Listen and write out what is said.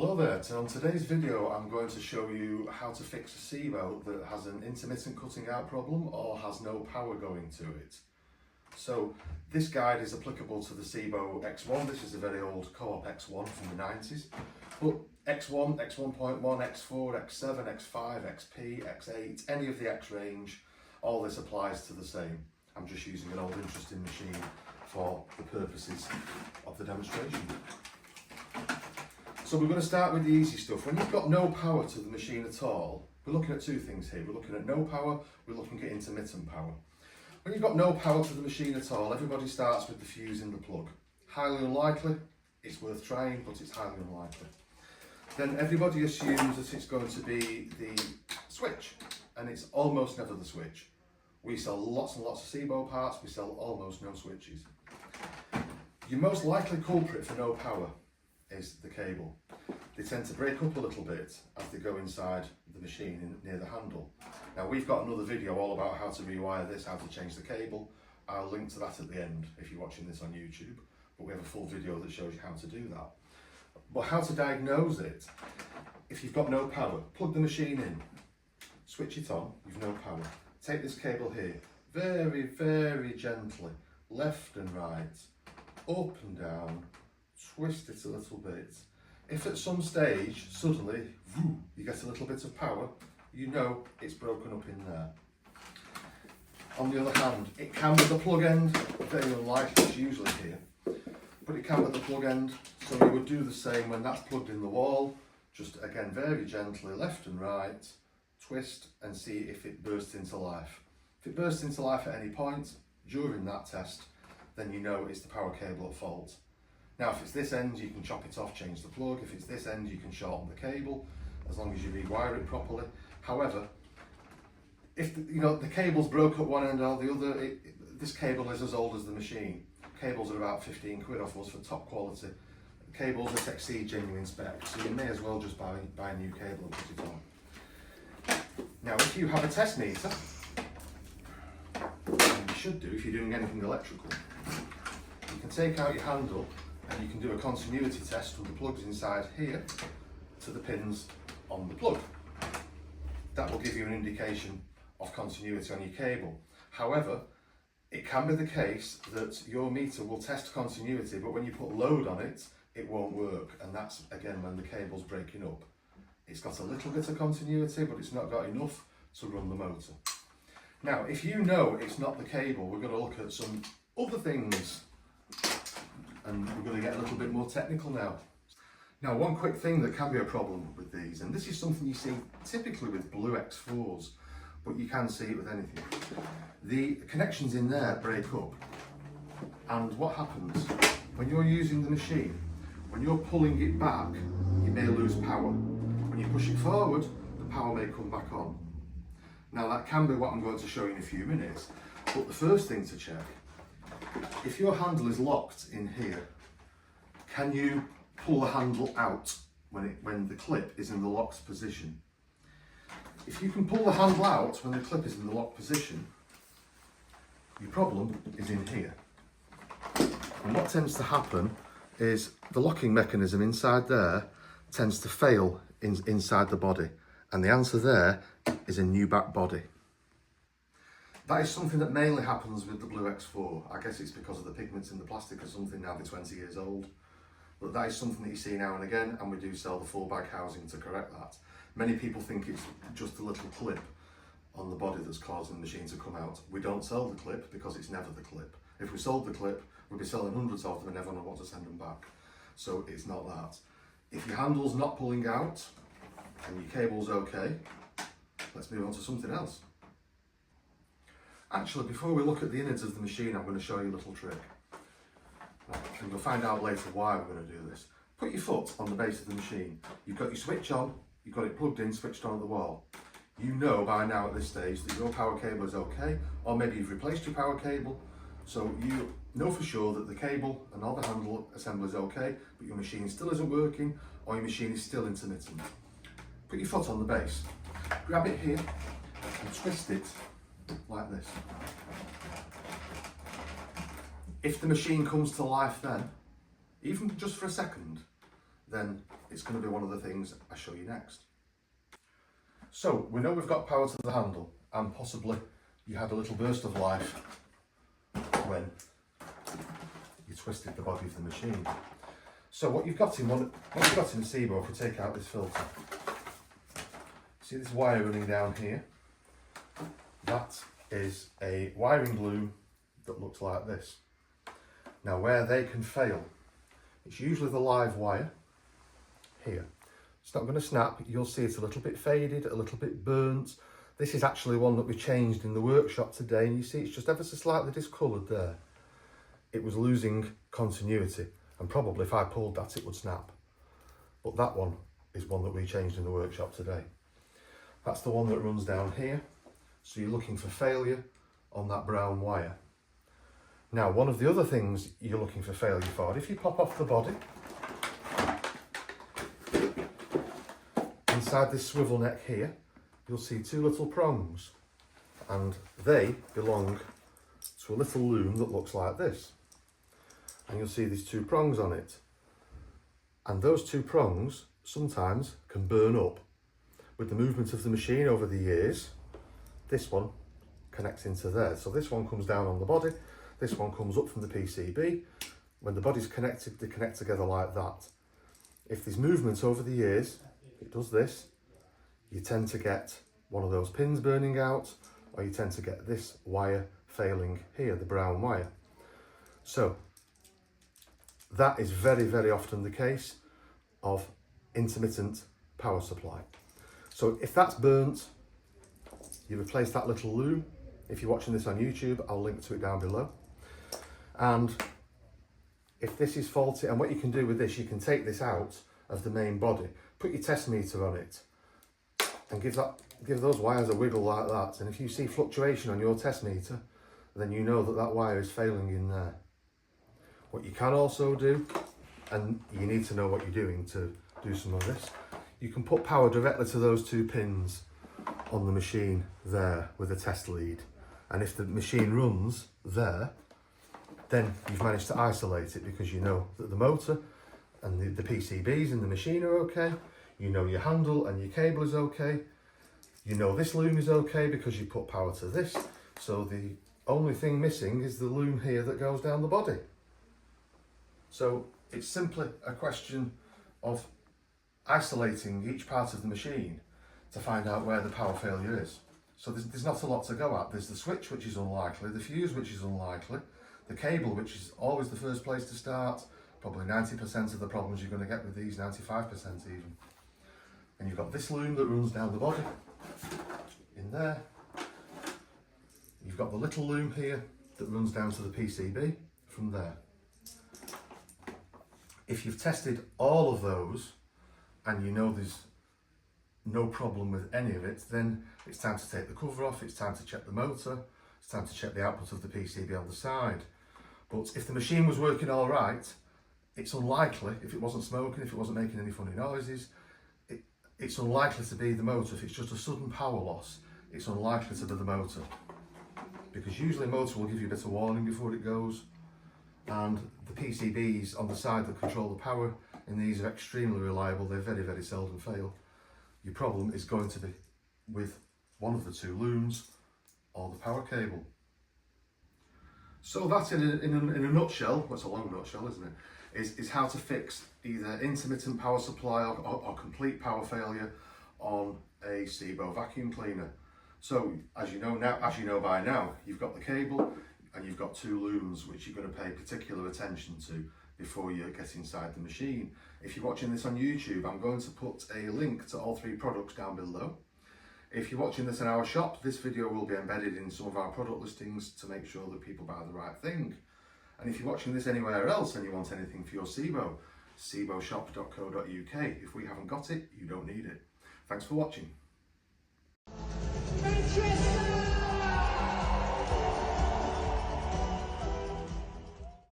Hello there, so on today's video I'm going to show you how to fix a Sebo that has an intermittent cutting out problem or has no power going to it. So this guide is applicable to the Sebo X1. This is a very old Co-op X1 from the 90s. But X1, X1.1, X4, X7, X5, XP, X8, any of the X range, all this applies to the same. I'm just using an old interesting machine for the purposes of the demonstration. So we're going to start with the easy stuff. When you've got no power to the machine at all, we're looking at two things here. We're looking at no power, we're looking at intermittent power. When you've got no power to the machine at all, everybody starts with the fuse in the plug. Highly unlikely, it's worth trying, but it's highly unlikely. Then everybody assumes that it's going to be the switch, and it's almost never the switch. We sell lots and lots of Sebo parts, we sell almost no switches. Your most likely culprit for no power is the cable. They tend to break up a little bit as they go inside the machine near the handle. Now we've got another video all about how to rewire this, how to change the cable. I'll link to that at the end if you're watching this on YouTube, but we have a full video that shows you how to do that. But how to diagnose it: if you've got no power, plug the machine in, switch it on, you've no power. Take this cable here, very, very gently, left and right, up and down, twist it a little bit. If at some stage, suddenly, you get a little bit of power, you know it's broken up in there. On the other hand, it can be the plug end, very unlikely, it's usually here, but it can be the plug end, so you would do the same when that's plugged in the wall, just again very gently, left and right, twist and see if it bursts into life. If it bursts into life at any point during that test, then you know it's the power cable at fault. Now, if it's this end, you can chop it off, change the plug. If it's this end, you can shorten the cable, as long as you rewire it properly. However, if the cable's broke at one end or the other, this cable is as old as the machine. Cables are about 15 quid off us for top quality cables that exceed genuine spec, so you may as well just buy a new cable and put it on. Now, if you have a test meter, and you should do if you're doing anything electrical, you can take out your handle and you can do a continuity test from the plugs inside here to the pins on the plug. That will give you an indication of continuity on your cable. However, it can be the case that your meter will test continuity, but when you put load on it, it won't work, and that's again when the cable's breaking up. It's got a little bit of continuity, but it's not got enough to run the motor. Now, if you know it's not the cable, we're going to look at some other things, and we're going to get a little bit more technical now. Now, one quick thing that can be a problem with these, and this is something you see typically with blue X4s, but you can see it with anything. The connections in there break up, and what happens when you're using the machine, when you're pulling it back, you may lose power. When you push it forward, the power may come back on. Now, that can be what I'm going to show you in a few minutes, but the first thing to check: if your handle is locked in here, can you pull the handle out when the clip is in the locked position? If you can pull the handle out when the clip is in the locked position, your problem is in here. And what tends to happen is the locking mechanism inside there tends to fail inside the body, and the answer there is a new back body. That is something that mainly happens with the Blue X4. I guess it's because of the pigments in the plastic or something, now they're 20 years old. But that is something that you see now and again, and we do sell the full bag housing to correct that. Many people think it's just a little clip on the body that's causing the machine to come out. We don't sell the clip because it's never the clip. If we sold the clip, we'd be selling hundreds of them and everyone would want to send them back. So it's not that. If your handle's not pulling out and your cable's okay, let's move on to something else. Actually, before we look at the innards of the machine, I'm going to show you a little trick. And you'll find out later why we're going to do this. Put your foot on the base of the machine. You've got your switch on, you've got it plugged in, switched on at the wall. You know by now at this stage that your power cable is okay, or maybe you've replaced your power cable, so you know for sure that the cable and all the handle assembly is okay, but your machine still isn't working, or your machine is still intermittent. Put your foot on the base, grab it here, and twist it like this. If the machine comes to life then, even just for a second, then it's going to be one of the things I show you next. So we know we've got power to the handle, and possibly you had a little burst of life when you twisted the body of the machine. So what you've got in Sebo, if we take out this filter, see this wire running down here? That is a wiring loom that looks like this. Now where they can fail, it's usually the live wire here. It's not going to snap. You'll see it's a little bit faded, a little bit burnt. This is actually one that we changed in the workshop today, and you see it's just ever so slightly discoloured there. It was losing continuity, and probably if I pulled that it would snap. But that one is one that we changed in the workshop today. That's the one that runs down here. So you're looking for failure on that brown wire. Now, one of the other things you're looking for failure for, if you pop off the body, inside this swivel neck here, you'll see two little prongs, and they belong to a little loom that looks like this. And you'll see these two prongs on it. And those two prongs sometimes can burn up. With the movement of the machine over the years, this one connects into there. So this one comes down on the body, this one comes up from the PCB. When the body's connected, they connect together like that. If there's movement over the years, it does this, you tend to get one of those pins burning out, or you tend to get this wire failing here, the brown wire. So that is very, very often the case of intermittent power supply. So if that's burnt, you replace that little loom. If you're watching this on YouTube, I'll link to it down below. And if this is faulty, and what you can do with this, you can take this out of the main body, put your test meter on it, and give those wires a wiggle like that. And if you see fluctuation on your test meter, then you know that that wire is failing in there. What you can also do, and you need to know what you're doing to do some of this, you can put power directly to those two pins on the machine there with a test lead. And if the machine runs there, then you've managed to isolate it, because you know that the motor and the PCBs in the machine are okay. You know your handle and your cable is okay. You know this loom is okay because you put power to this. So the only thing missing is the loom here that goes down the body. So it's simply a question of isolating each part of the machine to find out where the power failure is. So there's not a lot to go at. There's the switch, which is unlikely, the fuse, which is unlikely, the cable, which is always the first place to start. Probably 90% of the problems you're going to get with these, 95% even. And you've got this loom that runs down the body, in there. You've got the little loom here that runs down to the PCB from there. If you've tested all of those and you know there's no problem with any of it, then it's time to take the cover off, it's time to check the motor, it's time to check the output of the PCB on the side. But if the machine was working all right, it's unlikely, if it wasn't smoking, if it wasn't making any funny noises, it's unlikely to be the motor. If it's just a sudden power loss, it's unlikely to be the motor. Because usually a motor will give you a bit of warning before it goes, and the PCBs on the side that control the power in these are extremely reliable. They very, very seldom fail. Your problem is going to be with one of the two looms or the power cable. So that's in a nutshell, well, it's a long nutshell, isn't it, is how to fix either intermittent power supply or complete power failure on a Sebo vacuum cleaner. So as you know by now, you've got the cable and you've got two looms which you're going to pay particular attention to before you get inside the machine. If you're watching this on YouTube, I'm going to put a link to all three products down below. If you're watching this in our shop, this video will be embedded in some of our product listings to make sure that people buy the right thing. And if you're watching this anywhere else and you want anything for your Sebo, seboshop.co.uk. If we haven't got it, you don't need it. Thanks for watching.